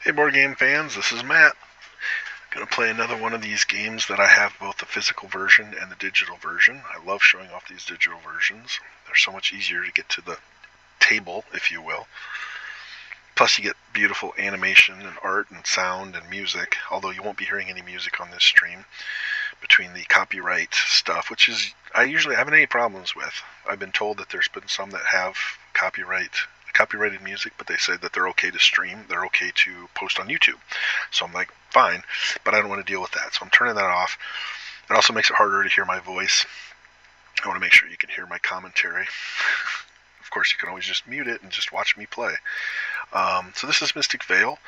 Hey board game fans, this is Matt. Gonna play another one of these games that I have both the physical version and the digital version. I love showing off these digital versions. They're so much easier to get to the table, if you will. Plus you get beautiful animation and art and sound and music, although you won't be hearing any music on this stream between the copyright stuff, which is I usually haven't any problems with. I've been told that there's been some that have copyrighted music, but they say that they're okay to stream, they're okay to post on YouTube. So I'm like, fine, but I don't want to deal with that. So I'm turning that off. It also makes it harder to hear my voice. I want to make sure you can hear my commentary. Of course, you can always just mute it and just watch me play. So this is Mystic Vale.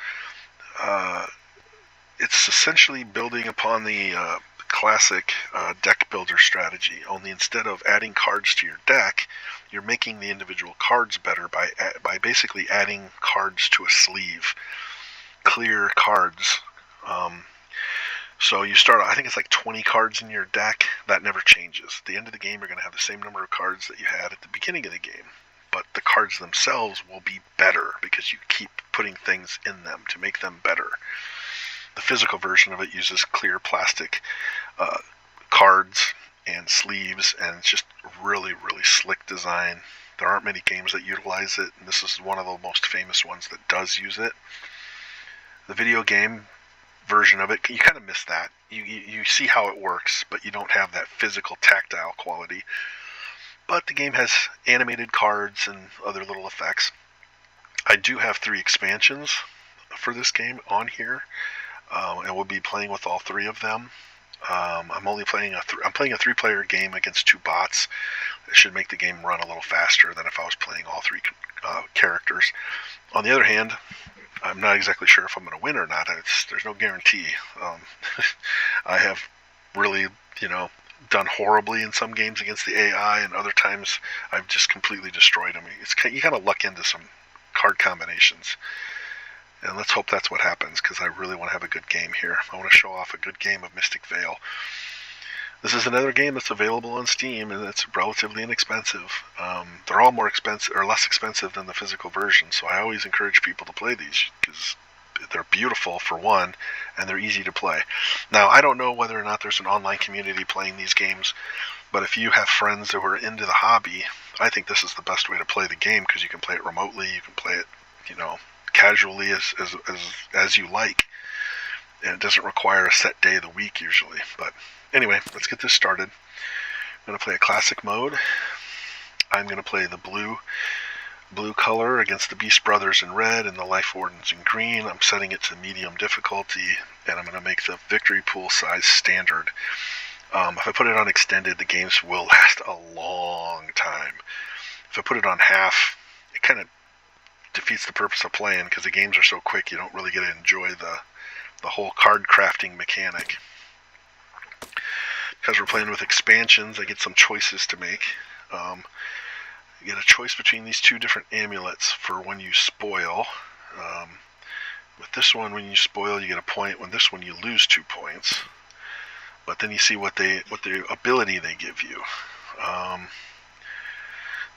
It's essentially building upon the classic deck builder strategy, only instead of adding cards to your deck, you're making the individual cards better by basically adding cards to a sleeve. Clear cards. So you start, I think it's like 20 cards in your deck. That never changes. At the end of the game, you're going to have the same number of cards that you had at the beginning of the game. But the cards themselves will be better because you keep putting things in them to make them better. The physical version of it uses clear plastic cards and sleeves, and it's just really, really slick design. There aren't many games that utilize it, and this is one of the most famous ones that does use it. The video game version of it, you kind of miss that. You see how it works, but you don't have that physical, tactile quality. But the game has animated cards and other little effects. I do have 3 expansions for this game on here, and we'll be playing with all 3 of them. I'm playing a 3-player game against 2 bots. It should make the game run a little faster than if I was playing all 3 characters. On the other hand, I'm not exactly sure if I'm going to win or not. There's no guarantee. I have really, done horribly in some games against the AI, and other times I've just completely destroyed them. You kind of luck into some card combinations. And let's hope that's what happens, because I really want to have a good game here. I want to show off a good game of Mystic Vale. This is another game that's available on Steam, and it's relatively inexpensive. They're all more expensive or less expensive than the physical version, so I always encourage people to play these because they're beautiful for one, and they're easy to play. Now, I don't know whether or not there's an online community playing these games, but if you have friends who are into the hobby, I think this is the best way to play the game, because you can play it remotely, you can play it, casually as you like, and it doesn't require a set day of the week usually. But anyway, let's get this started. I'm going to play a classic mode. I'm going to play the blue color against the Beast Brothers in red and the Life Wardens in green. I'm setting it to medium difficulty, and I'm going to make the victory pool size standard. If I put it on extended, the games will last a long time. If I put it on half, it kind of defeats the purpose of playing, because the games are so quick you don't really get to enjoy the whole card crafting mechanic. Because we're playing with expansions, I get some choices to make. You get a choice between these 2 different amulets for when you spoil. With this one, when you spoil, you get a point. When this one, you lose 2 points. But then you see what the ability they give you.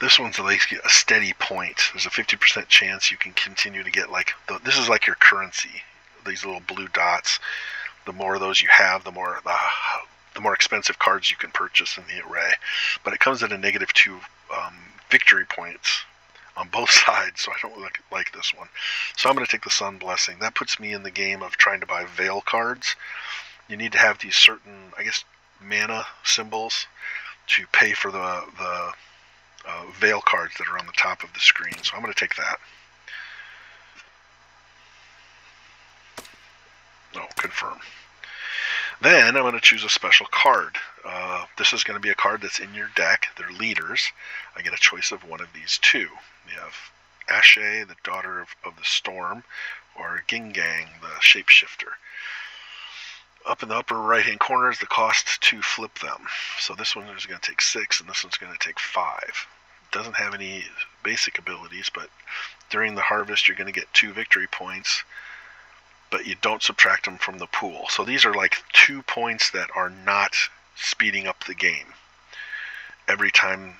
This one's like a steady point. There's a 50% chance you can continue to get this is like your currency. These little blue dots. The more of those you have, the more expensive cards you can purchase in the array. But it comes at a -2 victory points on both sides, so I don't like this one. So I'm going to take the Sun Blessing. That puts me in the game of trying to buy Vale cards. You need to have these certain, mana symbols to pay for the Vale cards that are on the top of the screen. So I'm going to take that. Confirm. Then I'm going to choose a special card. This is going to be a card that's in your deck. They're leaders. I get a choice of one of these 2. We have Ashe, the Daughter of the Storm, or Gingang, the Shapeshifter. Up in the upper right-hand corner is the cost to flip them. So this one is going to take 6, and this one's going to take 5. It doesn't have any basic abilities, but during the harvest you're going to get 2 victory points, but you don't subtract them from the pool. So these are like 2 points that are not speeding up the game. Every time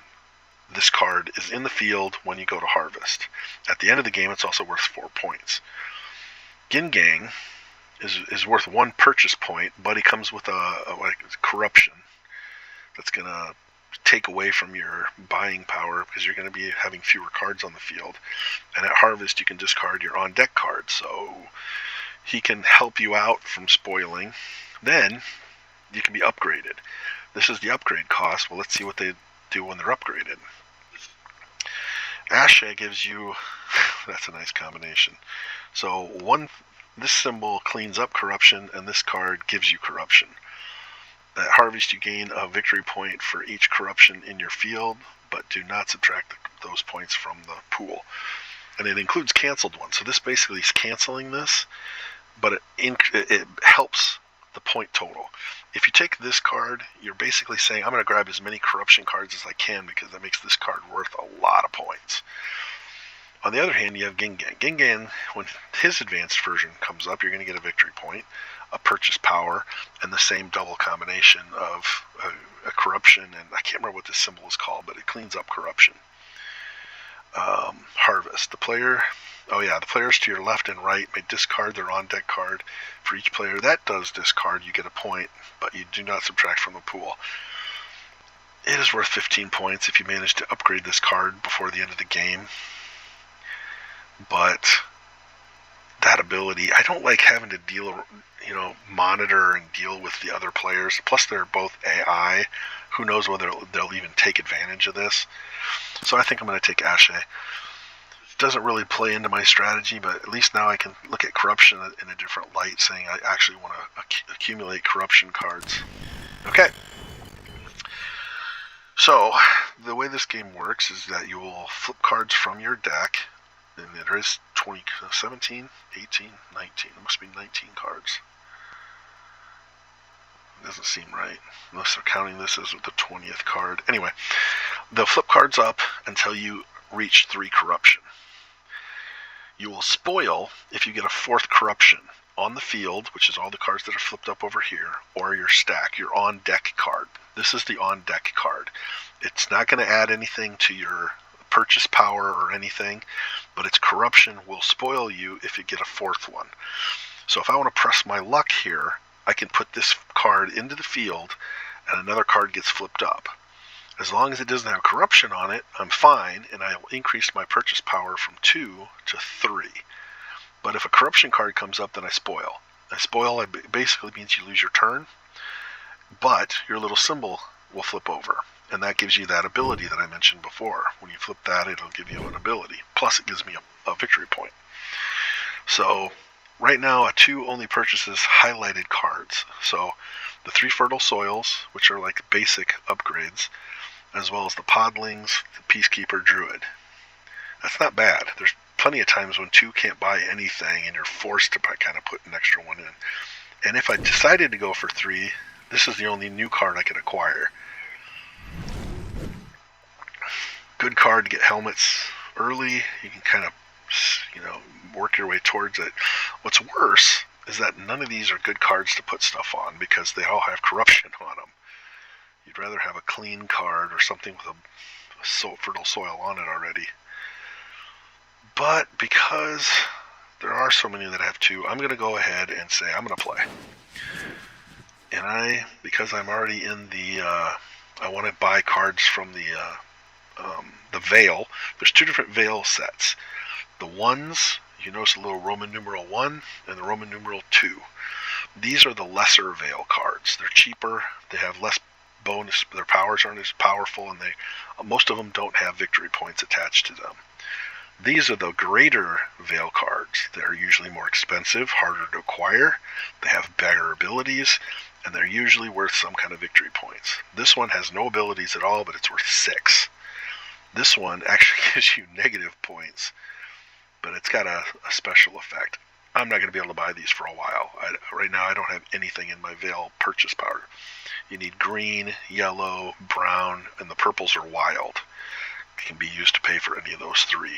this card is in the field when you go to harvest. At the end of the game, it's also worth 4 points. Gingang is worth 1 purchase point, but he comes with a corruption that's going to take away from your buying power because you're going to be having fewer cards on the field. And at harvest, you can discard your on-deck cards, so he can help you out from spoiling. Then you can be upgraded. This is the upgrade cost. Well, let's see what they do when they're upgraded. Ashe gives you, that's a nice combination. So this symbol cleans up corruption, and this card gives you corruption. At harvest, you gain a victory point for each corruption in your field, but do not subtract those points from the pool. And it includes canceled ones. So this basically is canceling this, but it helps the point total. If you take this card, you're basically saying, I'm going to grab as many corruption cards as I can because that makes this card worth a lot of points. On the other hand, you have Gingang. Gingang, when his advanced version comes up, you're going to get a victory point, a purchase power, and the same double combination of a corruption, and I can't remember what this symbol is called, but it cleans up corruption. Harvest. The players to your left and right may discard their on-deck card. For each player that does discard, you get a point, but you do not subtract from the pool. It is worth 15 points if you manage to upgrade this card before the end of the game. But that ability, I don't like having to monitor and deal with the other players. Plus, they're both AI. Who knows whether they'll even take advantage of this. So I think I'm going to take Ashe. It doesn't really play into my strategy, but at least now I can look at corruption in a different light, saying I actually want to accumulate corruption cards. Okay. So the way this game works is that you will flip cards from your deck. And there is 17, 18, 19. There must be 19 cards. It doesn't seem right, unless they're counting this as the 20th card. Anyway, they'll flip cards up until you reach 3 corruption. You will spoil if you get a 4th corruption on the field, which is all the cards that are flipped up over here, or your stack, your on-deck card. This is the on-deck card. It's not going to add anything to your purchase power or anything, but its corruption will spoil you if you get a 4th one. So if I want to press my luck here, I can put this card into the field and another card gets flipped up. As long as it doesn't have corruption on it, I'm fine, and I'll increase my purchase power from 2 to 3. But if a corruption card comes up, then I spoil. Spoil basically means you lose your turn, but your little symbol will flip over. And that gives you that ability that I mentioned before. When you flip that, it'll give you an ability. Plus, it gives me a victory point. So, right now, a 2 only purchases highlighted cards. So, the 3 fertile soils, which are like basic upgrades, as well as the podlings, the peacekeeper, druid. That's not bad. There's plenty of times when 2 can't buy anything, and you're forced to kind of put an extra one in. And if I decided to go for 3, this is the only new card I could acquire. Good card to get helmets early. You can kind of, work your way towards it. What's worse is that none of these are good cards to put stuff on because they all have corruption on them. You'd rather have a clean card or something with a fertile soil on it already. But because there are so many that have 2, I'm going to go ahead and say I'm going to play. And because I'm already in the, I want to buy cards from the Vale. There's 2 different Vale sets. The ones, you notice a little Roman numeral 1 and the Roman numeral 2. These are the lesser Vale cards. They're cheaper. They have less bonus. Their powers aren't as powerful, and most of them don't have victory points attached to them. These are the greater Vale cards. They're usually more expensive, harder to acquire. They have better abilities, and they're usually worth some kind of victory points. This one has no abilities at all, but it's worth 6. This one actually gives you negative points, but it's got a special effect. I'm not going to be able to buy these for a while. Right now I don't have anything in my Vale purchase power. You need green, yellow, brown, and the purples are wild. It can be used to pay for any of those 3.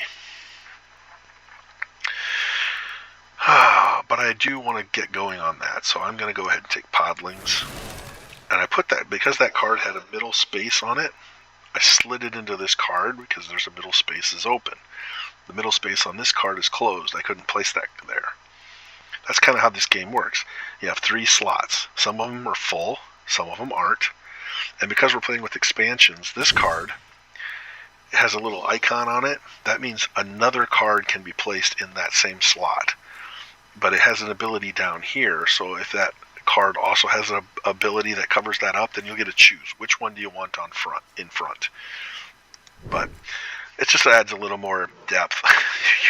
But I do want to get going on that, so I'm going to go ahead and take Podlings. And I put that, because that card had a middle space on it, I slid it into this card because there's a middle space is open. The middle space on this card is closed. I couldn't place that there. That's kind of how this game works. You have 3 slots. Some of them are full, some of them aren't. And because we're playing with expansions, this card has a little icon on it. That means another card can be placed in that same slot. But it has an ability down here, so if that card also has an ability that covers that up, then you'll get to choose which one do you want in front. But it just adds a little more depth.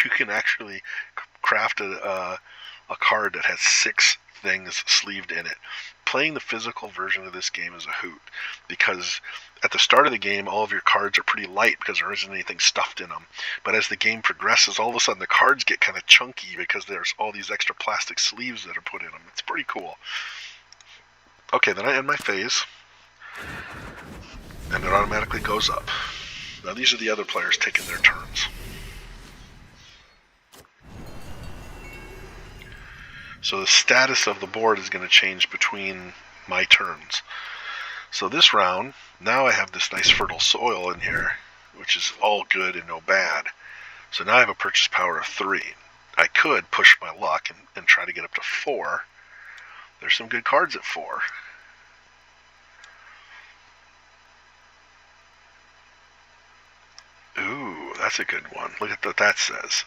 You can actually craft a card that has 6 things sleeved in it. Playing the physical version of this game is a hoot, because at the start of the game, all of your cards are pretty light because there isn't anything stuffed in them. But as the game progresses, all of a sudden the cards get kind of chunky because there's all these extra plastic sleeves that are put in them. It's pretty cool. Okay, then I end my phase, and it automatically goes up. Now these are the other players taking their turns. So the status of the board is going to change between my turns. So this round, now I have this nice fertile soil in here, which is all good and no bad. So now I have a purchase power of 3. I could push my luck and try to get up to 4. There's some good cards at 4. Ooh, that's a good one. Look at what that says.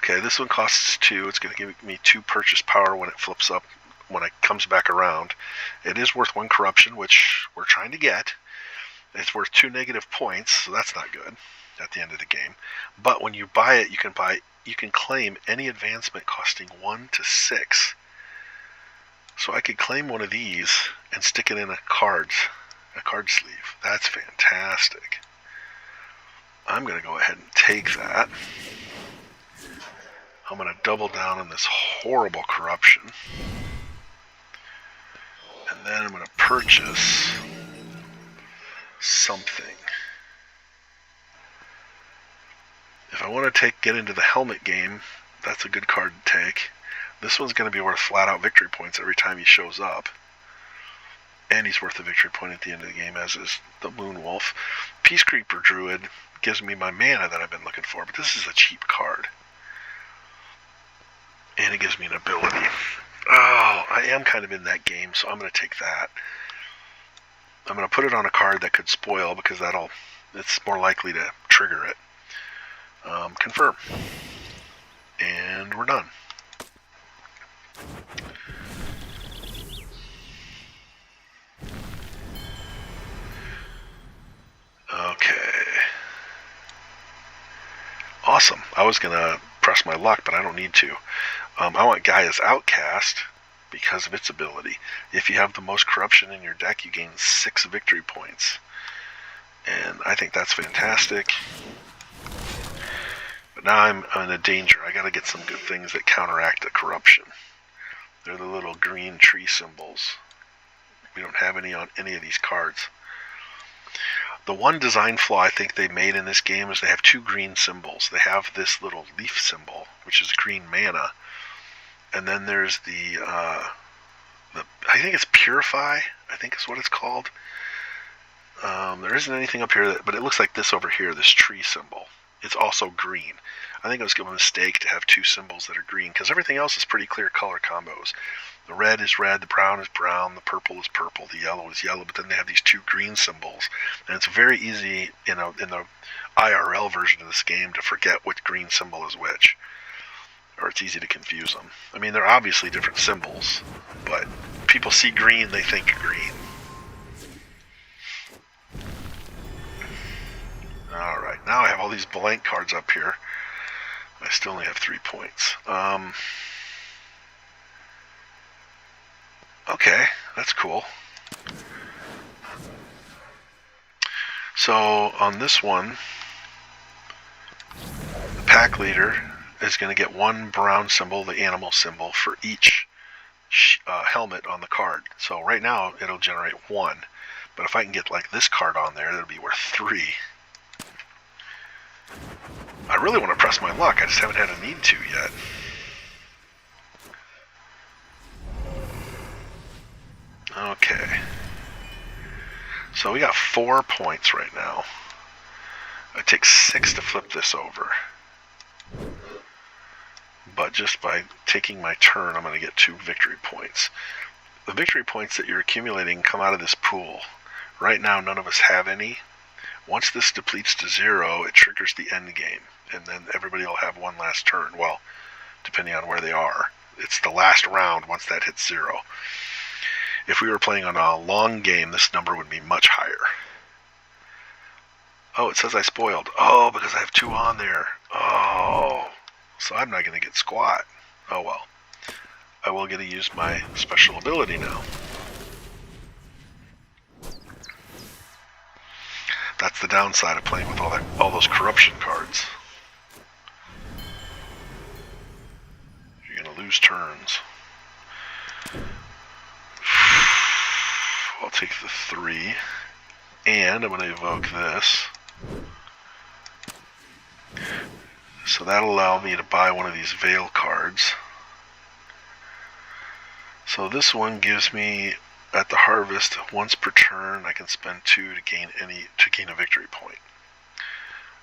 Okay, this one costs 2. It's going to give me 2 purchase power when it flips up, when it comes back around. It is worth 1 corruption, which we're trying to get. It's worth 2 negative points, so that's not good at the end of the game. But when you buy it, you can claim any advancement costing 1 to 6. So I could claim one of these and stick it in a card sleeve. That's fantastic. I'm going to go ahead and take that. I'm going to double down on this horrible corruption. And then I'm going to purchase something. If I want to get into the helmet game, that's a good card to take. This one's going to be worth flat out victory points every time he shows up. And he's worth a victory point at the end of the game, as is the Moon Wolf. Peace Creeper Druid gives me my mana that I've been looking for, but this is a cheap card. And it gives me an ability. Oh, I am kind of in that game, so I'm going to take that. I'm going to put it on a card that could spoil, because it's more likely to trigger it. Confirm. And we're done. Okay. Awesome. I was going to press my luck, but I don't need to. I want Gaia's Outcast because of its ability. If you have the most corruption in your deck, you gain 6 victory points. And I think that's fantastic. But now I'm in a danger. I gotta get some good things that counteract the corruption. They're the little green tree symbols. We don't have any on any of these cards. The one design flaw I think they made in this game is they have 2 green symbols. They have this little leaf symbol, which is green mana. And then there's I think it's Purify, I think is what it's called. There isn't anything up here, but it looks like this over here, this tree symbol. It's also green. I think it was a mistake to have 2 symbols that are green, because everything else is pretty clear color combos. The red is red, the brown is brown, the purple is purple, the yellow is yellow, but then they have these 2 green symbols. And it's very easy in the IRL version of this game to forget which green symbol is which. Or it's easy to confuse them. I mean, they're obviously different symbols, but people see green, they think green. Alright, now I have all these blank cards up here. I still only have 3 points. Okay, that's cool. So, on this one, the pack leader is going to get 1 brown symbol, the animal symbol, for each helmet on the card. So right now, it'll generate 1. But if I can get like this card on there, that'll be worth 3. I really want to press my luck, I just haven't had a need to yet. Okay. So we got 4 points right now. It takes 6 to flip this over. but just by taking my turn, I'm going to get 2 victory points. The victory points that you're accumulating come out of this pool. Right now, none of us have any. Once this depletes to 0, it triggers the end game, and then everybody will have one last turn. Well, depending on where they are. It's the last round once that hits 0. If we were playing on a long game, this number would be much higher. Oh, it says I spoiled. Oh, because I have 2 on there. Oh, so I'm not going to get squat. Oh well. I will get to use my special ability now. That's the downside of playing with all those corruption cards. You're going to lose turns. I'll take the 3, and I'm going to evoke this. So that'll allow me to buy one of these Vale cards. So this one gives me, at the harvest, once per turn, I can spend 2 to gain a victory point.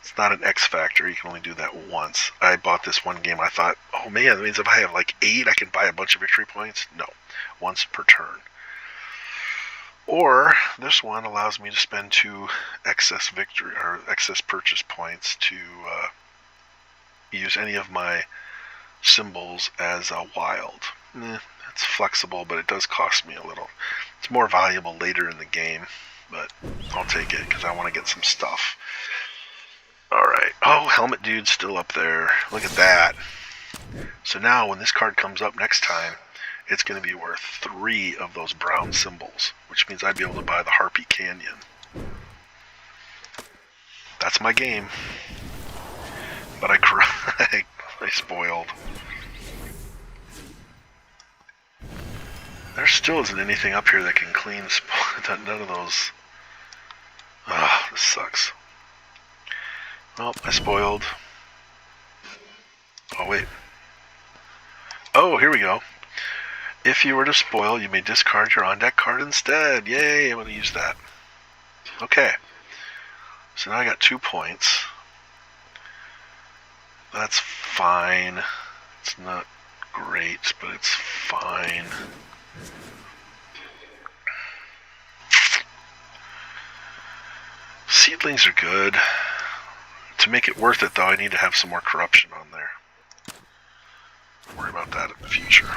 It's not an X factor, you can only do that once. I bought this one game, I thought, oh man, that means if I have like 8, I can buy a bunch of victory points? No, once per turn. Or this one allows me to spend 2 excess purchase points to use any of my symbols as a wild. It's flexible, but it does cost me a little. It's more valuable later in the game, but I'll take it because I want to get some stuff. Alright. Oh, Helmet Dude's still up there. Look at that. So now when this card comes up next time, it's going to be worth 3 of those brown symbols, which means I'd be able to buy the Harpy Canyon. That's my game. But I spoiled. There still isn't anything up here that can clean none of those. Ah, this sucks. Well, I spoiled. Oh, wait. Oh, here we go. If you were to spoil, you may discard your on-deck card instead. Yay, I'm going to use that. Okay. So now I got 2 points. That's fine. It's not great, but it's fine. Seedlings are good. To make it worth it, though, I need to have some more corruption on there. I'll worry about that in the future.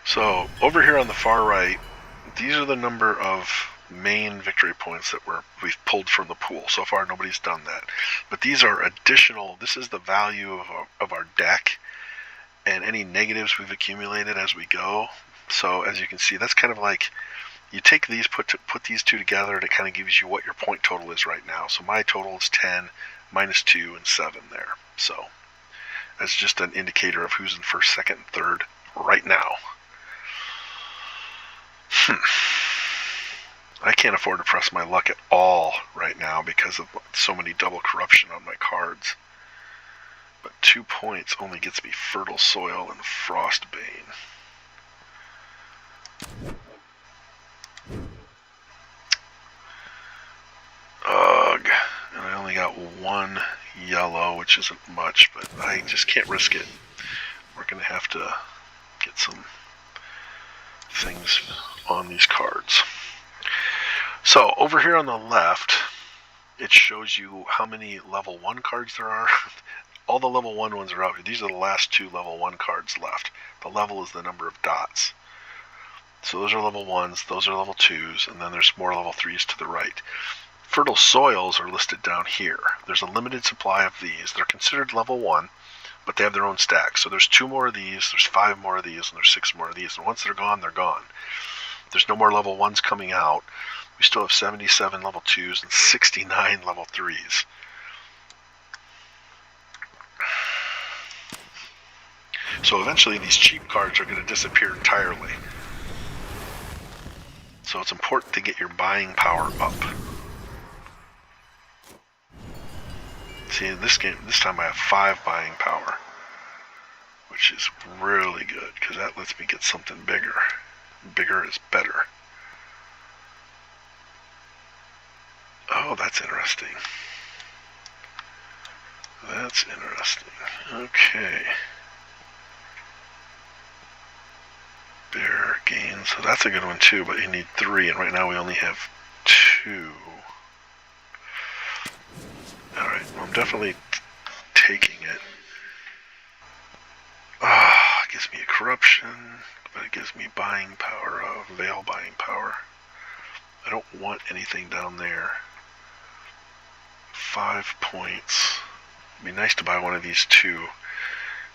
So, over here on the far right, these are the number of main victory points that we've pulled from the pool. So far, nobody's done that. But these are additional. This is the value of our deck and any negatives we've accumulated as we go. So, as you can see, that's kind of like you take these, put these 2 together, and it kind of gives you what your point total is right now. So my total is 10, minus 2, and 7 there. So, that's just an indicator of who's in first, second, and third right now. I can't afford to press my luck at all right now because of so many double corruption on my cards. But 2 points only gets me Fertile Soil and Frostbane. Ugh. And I only got 1 yellow, which isn't much, but I just can't risk it. We're going to have to get some things on these cards. So, over here on the left, it shows you how many level 1 cards there are. All the level 1 ones are out here. These are the last 2 level 1 cards left. The level is the number of dots. So those are level 1s, those are level 2s, and then there's more level 3s to the right. Fertile Soils are listed down here. There's a limited supply of these. They're considered level 1, but they have their own stack. So there's 2 more of these, there's 5 more of these, and there's 6 more of these. And once they're gone, they're gone. There's no more level 1s coming out. We still have 77 level 2s and 69 level 3s. So eventually these cheap cards are going to disappear entirely. So it's important to get your buying power up. See, in this game, this time I have 5 buying power, which is really good because that lets me get something bigger. Bigger is better. Oh, that's interesting. That's interesting. Okay. Bear gains. So that's a good one too, but you need 3, and right now we only have 2. Alright, well, I'm definitely taking it. It gives me a corruption, but it gives me buying power, Vale buying power. I don't want anything down there. 5 points. It'd be nice to buy one of these too,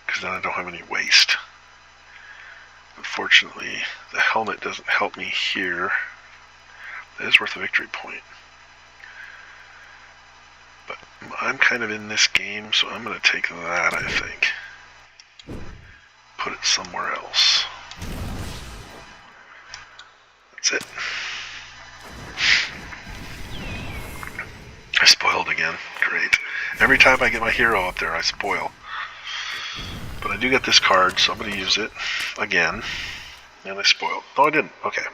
because then I don't have any waste. Unfortunately, the helmet doesn't help me here. That is worth a victory point. But I'm kind of in this game, so I'm going to take that, I think. Put it somewhere else. That's it. I spoiled again. Great. Every time I get my hero up there, I spoil. But I do get this card, so I'm going to use it again. And I spoiled. No, I didn't. Okay.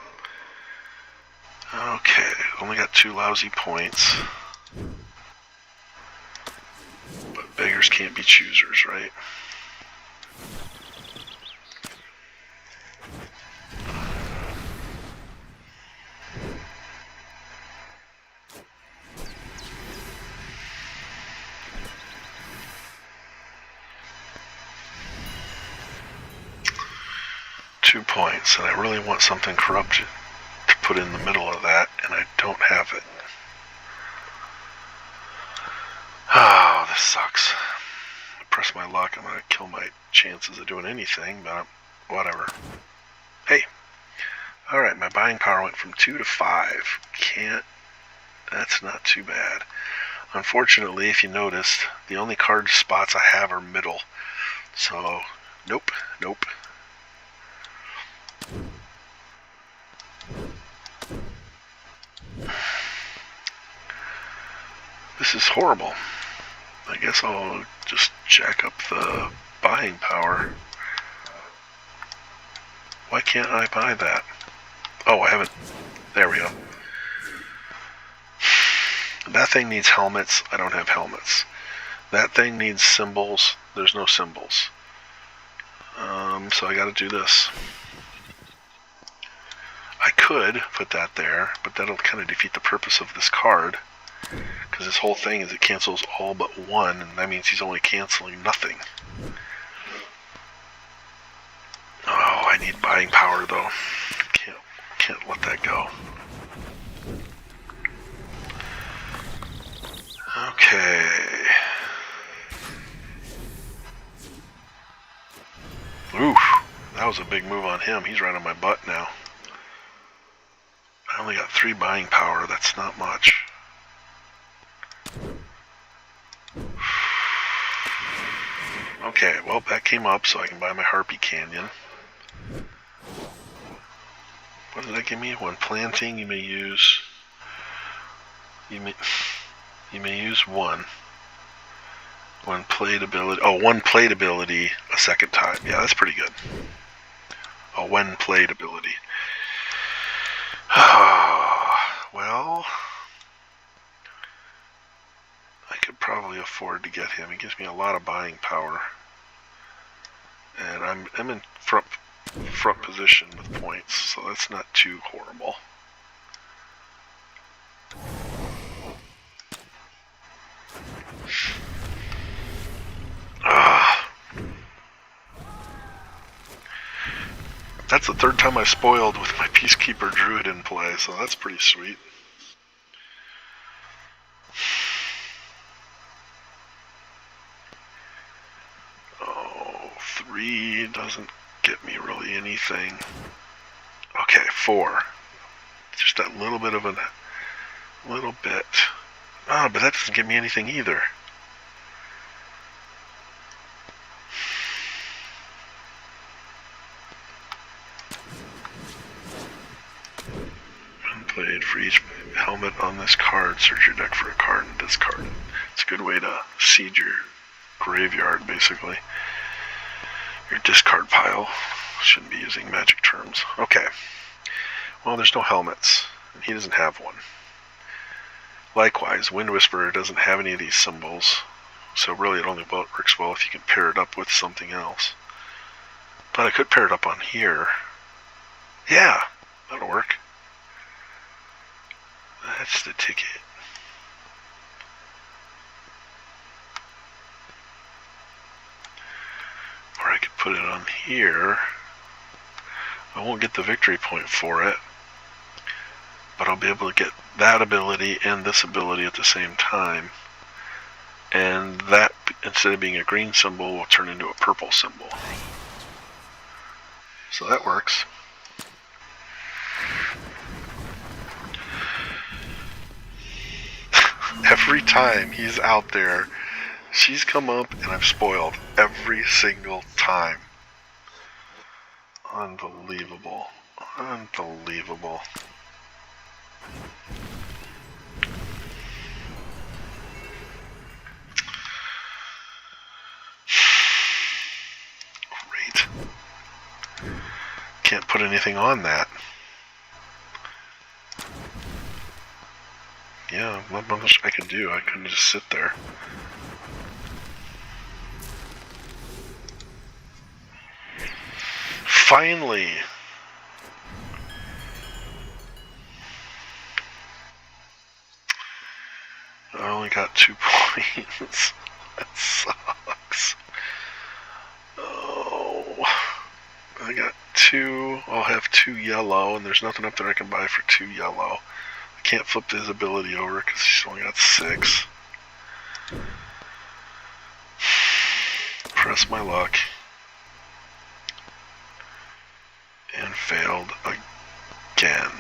Okay. Only got 2 lousy points. But beggars can't be choosers, right? Points, and I really want something corrupted to put in the middle of that, and I don't have it. Oh, this sucks. I press my luck, I'm going to kill my chances of doing anything, but whatever. Hey. Alright, my buying power went from 2 to 5. That's not too bad. Unfortunately, if you noticed, the only card spots I have are middle. So, nope. This is horrible. I guess I'll just jack up the buying power. Why can't I buy that? Oh, I haven't. There we go. That thing needs helmets. I don't have helmets. That thing needs symbols. There's no symbols. So I gotta do this. I could put that there, but that'll kind of defeat the purpose of this card. Because this whole thing is it cancels all but 1, and that means he's only canceling nothing. Oh, I need buying power though. Can't let that go. Okay. Oof, that was a big move on him. He's right on my butt now. I only got 3 buying power. That's not much. Okay, well, that came up, so I can buy my Harpy Canyon. What did that give me? 1 planting, you may use 1. 1 plate ability. Oh, 1 plate ability a second time. Yeah, that's pretty good. A 1 plate ability. Well, I could probably afford to get him. He gives me a lot of buying power. And I'm in front position with points, so that's not too horrible. That's the 3rd time I spoiled with my Peacekeeper Druid in play, so that's pretty sweet. Oh, 3 doesn't get me really anything. Okay, 4. Just that little bit of little bit. Oh, but that doesn't get me anything either. Played for each helmet on this card. Search your deck for a card and discard it. It's a good way to seed your graveyard, basically. Your discard pile. Shouldn't be using magic terms. Okay. Well, there's no helmets, and he doesn't have one. Likewise, Wind Whisperer doesn't have any of these symbols. So really it only works well if you can pair it up with something else. But I could pair it up on here. Yeah, that'll work. That's the ticket. Or I could put it on here. I won't get the victory point for it, but I'll be able to get that ability and this ability at the same time. And that, instead of being a green symbol, will turn into a purple symbol. So that works. Every time he's out there, she's come up and I've spoiled every single time. Unbelievable. Unbelievable. Great. Can't put anything on that. Yeah, not much I can do. I couldn't just sit there. Finally! I only got 2 points. That sucks. Oh. I got 2. I'll have 2 yellow, and there's nothing up there I can buy for 2 yellow. I can't flip his ability over because she's only got 6. Press my luck. And failed again.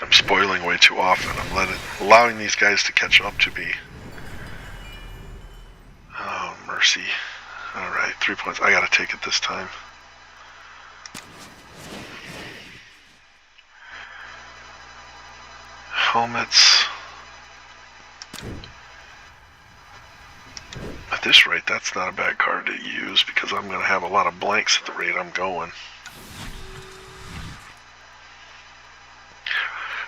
I'm spoiling way too often. I'm allowing these guys to catch up to me. Oh, mercy. Alright, 3 points. I gotta take it this time. Helmets. At this rate, that's not a bad card to use because I'm gonna have a lot of blanks at the rate I'm going.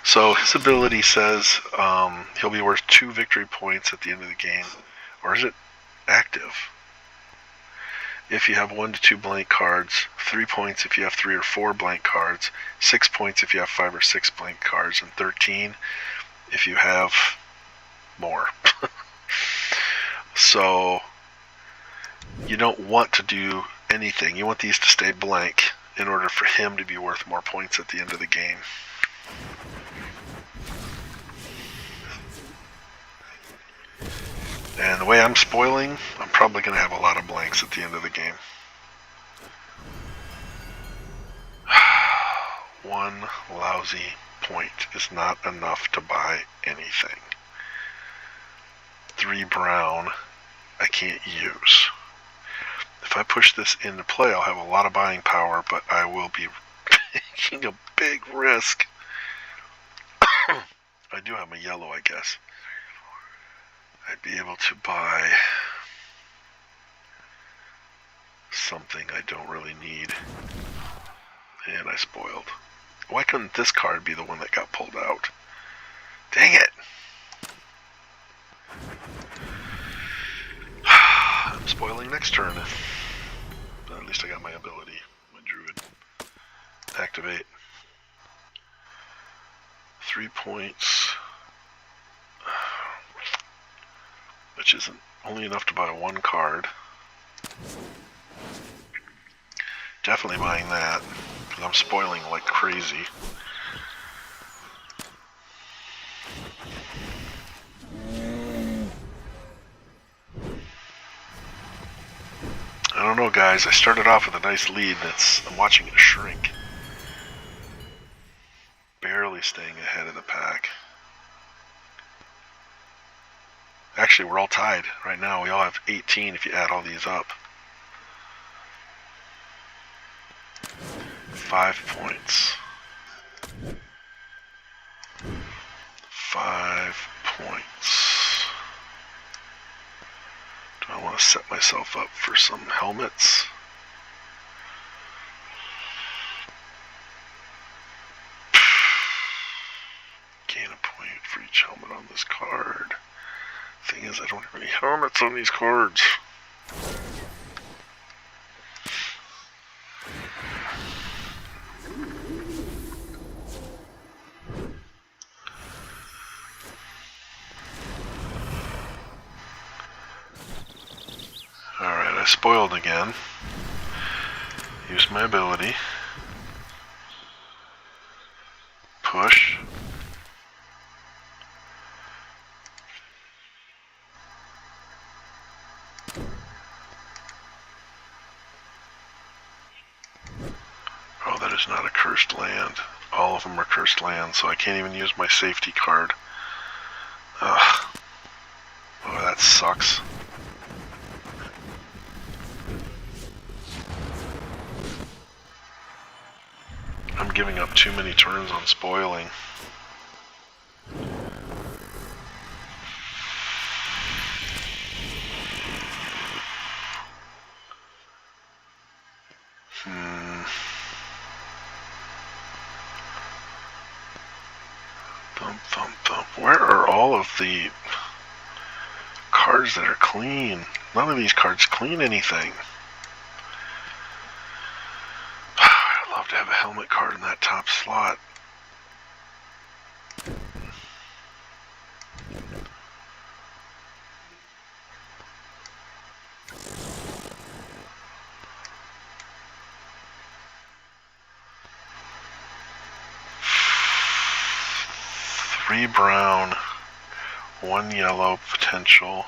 So his ability says he'll be worth 2 victory points at the end of the game. Or is it active? If you have 1 to 2 blank cards, 3 points if you have 3 or 4 blank cards, 6 points if you have 5 or 6 blank cards, and 13 if you have more. So you don't want to do anything. You want these to stay blank in order for him to be worth more points at the end of the game. And the way I'm spoiling, I'm probably going to have a lot of blanks at the end of the game. 1 lousy point is not enough to buy anything. 3 brown I can't use. If I push this into play, I'll have a lot of buying power, but I will be taking a big risk. I do have my yellow, I guess. I'd be able to buy something I don't really need. And I spoiled. Why couldn't this card be the one that got pulled out? Dang it! I'm spoiling next turn. But at least I got my ability. My druid. Activate. 3 points. Which isn't only enough to buy 1 card. Definitely buying that, because I'm spoiling like crazy. I don't know, guys. I started off with a nice lead, and I'm watching it shrink. Barely staying ahead of the pack. Actually, we're all tied right now. We all have 18 if you add all these up. 5 points. 5 points. Do I want to set myself up for some helmets? for each helmet on this card. Thing is, I don't have any helmets on these cards. Alright, I spoiled again. Use my ability. Push. Oh, that is not a cursed land. All of them are cursed lands, so I can't even use my safety card. Ugh. Oh, that sucks. I'm giving up too many turns on spoiling. Thump, thump, thump. Where are all of the cards that are clean? None of these cards clean anything. I'd love to have a helmet card in that top slot. Three brown, one yellow potential.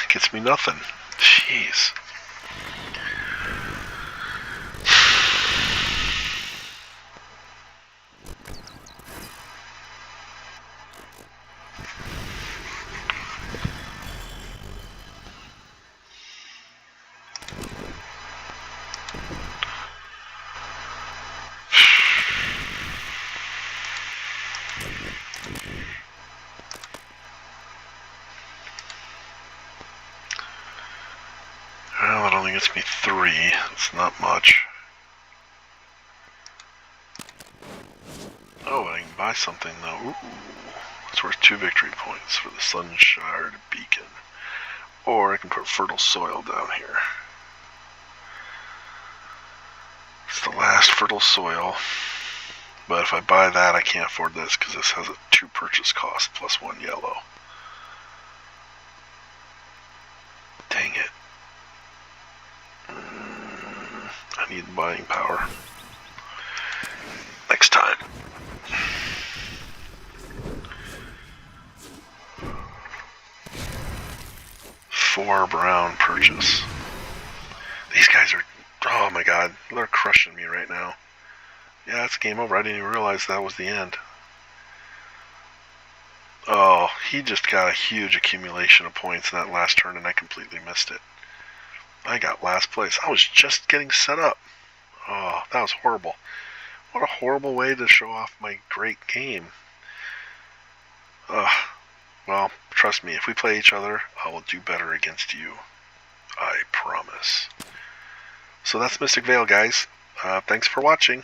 Gets me nothing. Jeez. Well, it only gets me 3. It's not much. Oh, I can buy something though. Ooh, it's worth 2 victory points for the Sunshard Beacon. Or I can put fertile soil down here. It's the last fertile soil. But if I buy that, I can't afford this because this has a 2 purchase cost plus 1 yellow. Dang it. I need buying power. Next time. Four brown purchase. These guys are, oh my god, they're crushing me right now. Yeah, it's game over. I didn't even realize that was the end. Oh, he just got a huge accumulation of points in that last turn and I completely missed it. I got last place. I was just getting set up. Oh, that was horrible. What a horrible way to show off my great game. Ugh. Well, trust me, if we play each other, I will do better against you. I promise. So that's Mystic Vale, guys. Thanks for watching.